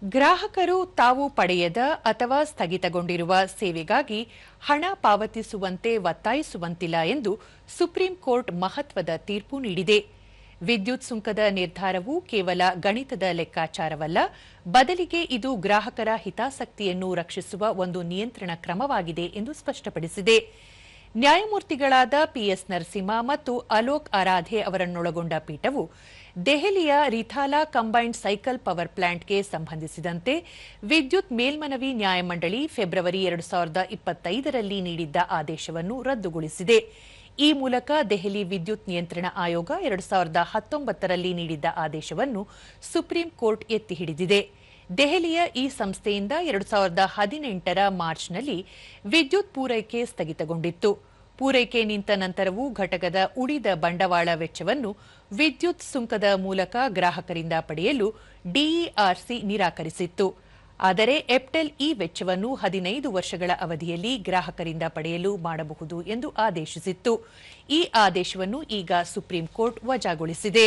ಗ್ರಾಹಕರು ತಾವು ಪಡೆಯದ ಅಥವಾ ಸ್ಥಗಿತಗೊಂಡಿರುವ ಸೇವೆಗಾಗಿ ಹಣ ಪಾವತಿಸುವಂತೆ ಒತ್ತಾಯಿಸುವಂತಿಲ್ಲ ಎಂದು ಸುಪ್ರೀಂ ಕೋರ್ಟ್ ಮಹತ್ವದ ತೀರ್ಪು ನೀಡಿದೆ. ವಿದ್ಯುತ್ ಸುಂಕದ ನಿರ್ಧಾರವು ಕೇವಲ ಗಣಿತದ ಲೆಕ್ಕಾಚಾರವಲ್ಲ, ಬದಲಿಗೆ ಇದು ಗ್ರಾಹಕರ ಹಿತಾಸಕ್ತಿಯನ್ನು ರಕ್ಷಿಸುವ ಒಂದು ನಿಯಂತ್ರಣ ಕ್ರಮವಾಗಿದೆ ಎಂದು ಸ್ಪಷ್ಟಪಡಿಸಿದೆ. ನ್ಯಾಯಮೂರ್ತಿಗಳಾದ ಪಿಎಸ್ ನರಸಿಂಹ ಮತ್ತು ಅಲೋಕ್ ಆರಾಧೆ ಅವರನ್ನೊಳಗೊಂಡ ಪೀಠವು ದೆಹಲಿಯ ರಿಥಾಲಾ ಕಂಬೈನ್ಡ್ ಸೈಕಲ್ ಪವರ್ ಪ್ಲಾಂಟ್ಗೆ ಸಂಬಂಧಿಸಿದಂತೆ ವಿದ್ಯುತ್ ಮೇಲ್ಮನವಿ ನ್ಯಾಯಮಂಡಳಿ ಫೆಬ್ರವರಿ 2025ರಲ್ಲಿ ನೀಡಿದ್ದ ಆದೇಶವನ್ನು ರದ್ದುಗೊಳಿಸಿದೆ. ಈ ಮೂಲಕ ದೆಹಲಿ ವಿದ್ಯುತ್ ನಿಯಂತ್ರಣ ಆಯೋಗ 2019ರಲ್ಲಿ ನೀಡಿದ್ದ ಆದೇಶವನ್ನು ಸುಪ್ರೀಂ ಕೋರ್ಟ್ ಎತ್ತಿ ಹಿಡಿದಿದೆ. ದೆಹಲಿಯ ಈ ಸಂಸ್ಥೆಯಿಂದ 2018ರ ಮಾರ್ಚ್ನಲ್ಲಿ ವಿದ್ಯುತ್ ಪೂರೈಕೆ ಸ್ಥಗಿತಗೊಂಡಿತ್ತು. ಪೂರೈಕೆ ನಿಂತ ನಂತರವೂ ಘಟಕದ ಉಳಿದ ಬಂಡವಾಳ ವೆಚ್ಚವನ್ನು ವಿದ್ಯುತ್ ಸುಂಕದ ಮೂಲಕ ಗ್ರಾಹಕರಿಂದ ಪಡೆಯಲು ಡಿಇಆರ್ಸಿ ನಿರಾಕರಿಸಿತ್ತು. ಆದರೆ ಎಪ್ಟೆಲ್ ಈ ವೆಚ್ಚವನ್ನು 15 ವರ್ಷಗಳ ಅವಧಿಯಲ್ಲಿ ಗ್ರಾಹಕರಿಂದ ಪಡೆಯಲು ಮಾಡಬಹುದು ಎಂದು ಆದೇಶಿಸಿತ್ತು. ಈ ಆದೇಶವನ್ನು ಈಗ ಸುಪ್ರೀಂ ಕೋರ್ಟ್ ವಜಾಗೊಳಿಸಿದೆ.